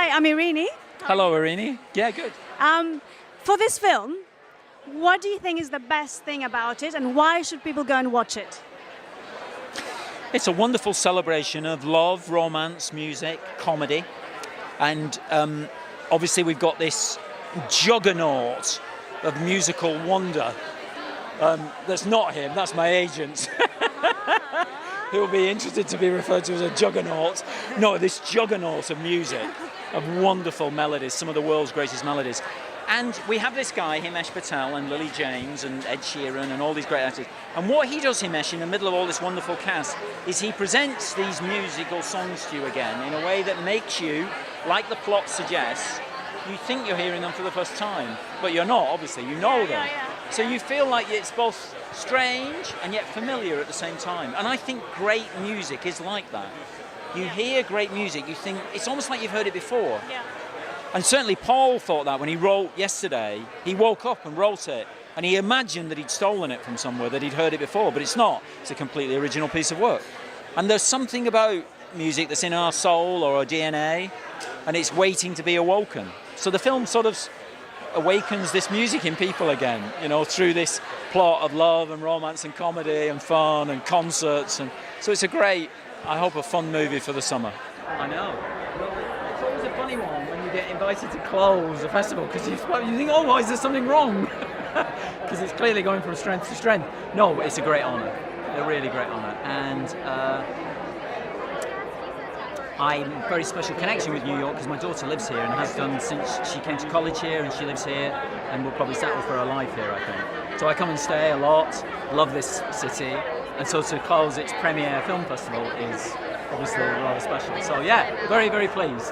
Hi, I'm Eirini. Hello, Eirini. Yeah, good. For this film, what do you think is the best thing about it, and why should people go and watch it? It's a wonderful celebration of love, romance, music, comedy, and obviously we've got this juggernaut of musical wonder. That's not him, that's my agent. Who'll be interested to be referred to as a juggernaut. No, this juggernaut of music, of wonderful melodies, some of the world's greatest melodies. And we have this guy, Himesh Patel, and Lily James, and Ed Sheeran, and all these great actors. And what he does, Himesh, in the middle of all this wonderful cast, is he presents these musical songs to you again in a way that makes you, like the plot suggests, you think you're hearing them for the first time, but you're not, obviously, you know them. So you feel like it's both strange and yet familiar at the same time. And I think great music is like that. You hear great music, you think, it's almost like you've heard it before. Yeah. And certainly Paul thought that when he wrote yesterday. He woke up and wrote it, and he imagined that he'd stolen it from somewhere, that he'd heard it before, but it's not. It's a completely original piece of work. And there's something about music that's in our soul or our DNA, and it's waiting to be awoken. So the film sort of awakens this music in people again, you know, through this plot of love and romance and comedy and fun and concerts. And so it's a great, I hope, a fun movie for the summer. I know. It's always a funny one when you get invited to close a festival, because you think, oh, why is there something wrong? Because it's clearly going from strength to strength. No, it's a great honour, a really great honour. And I'm a very special connection with New York because my daughter lives here and has done since she came to college here, and she lives here and will probably settle for her life here, I think. So I come and stay a lot, love this city, and so to close its premiere film festival is obviously rather special. So yeah, very, very pleased.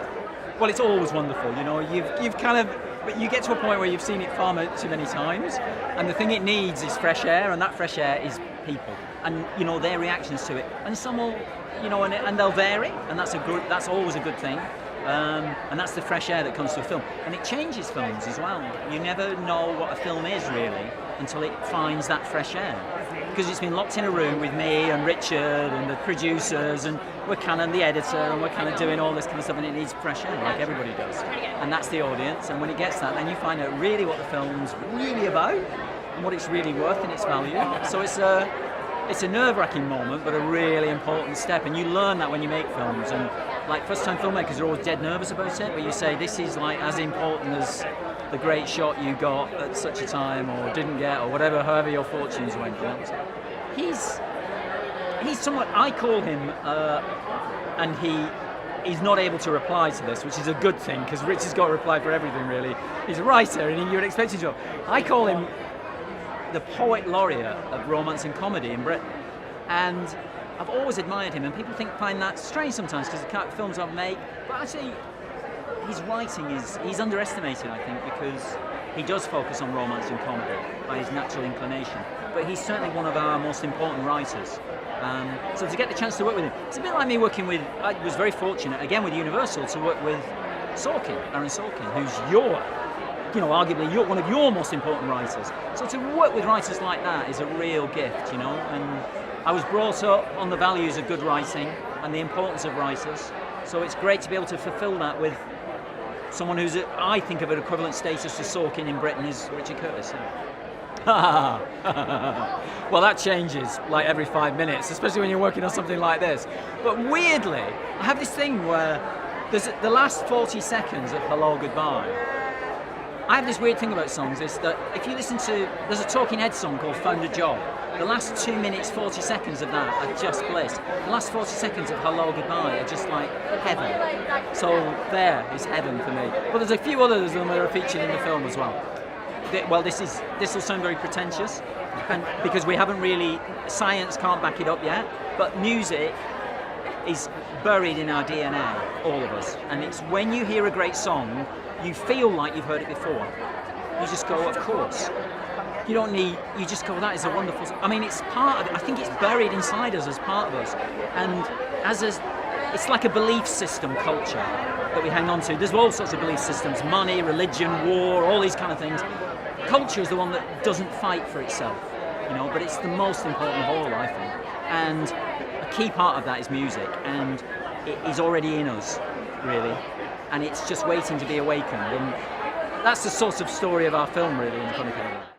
Well, it's always wonderful, you know, you've kind of, but you get to a point where you've seen it far too many times, and the thing it needs is fresh air, and that fresh air is people, and you know, their reactions to it, and some will, you know, and they'll vary, and that's always a good thing, and that's the fresh air that comes to a film, and it changes films as well. You never know what a film is really until it finds that fresh air, because it's been locked in a room with me and Richard and the producers, and we're kind of the editor, and we're kind of doing all this kind of stuff, and it needs fresh air like everybody does, and that's the audience. And when it gets that, then you find out really what the film's really about and what it's really worth in its value. So it's a nerve-wracking moment, but a really important step, and you learn that when you make films. And like first-time filmmakers are always dead nervous about it, but you say this is like as important as the great shot you got at such a time or didn't get, or whatever, however your fortunes went. He's somewhat, I call him, and he's not able to reply to this, which is a good thing, because Rich has got to reply for everything really. He's a writer, and you would expect him to. I call him the poet laureate of romance and comedy in Britain, and I've always admired him, and people find that strange sometimes because the kind of films I've made, but actually his writing he's underestimated, I think, because he does focus on romance and comedy by his natural inclination, but he's certainly one of our most important writers. So to get the chance to work with him, it's a bit like me working with, I was very fortunate again with Universal to work with Aaron Sorkin, who's arguably one of your most important writers. So to work with writers like that is a real gift, you know, and I was brought up on the values of good writing and the importance of writers. So it's great to be able to fulfill that with someone who's, I think, of an equivalent status to Sorkin in Britain is Richard Curtis. Well, that changes like every 5 minutes, especially when you're working on something like this. But weirdly, I have this thing where there's the last 40 seconds of Hello Goodbye. I have this weird thing about songs, is that if you listen to, there's a Talking Heads song called Found a Job. The last 2 minutes, 40 seconds of that are just bliss. The last 40 seconds of Hello Goodbye are just like heaven. So there is heaven for me. But there's a few others that are featured in the film as well. Well, this will sound very pretentious, and because we haven't really, science can't back it up yet, but music is buried in our DNA, all of us. And it's when you hear a great song, you feel like you've heard it before. You just go, of course. You just go, that is a wonderful song. I mean, it's part of it. I think it's buried inside us as part of us. And it's like a belief system culture that we hang on to. There's all sorts of belief systems, money, religion, war, all these kind of things. Culture is the one that doesn't fight for itself, you know, but it's the most important of all, I think. And a key part of that is music, and it is already in us, really. and it's just waiting to be awakened. And that's the sort of story of our film, really, in Chronicle.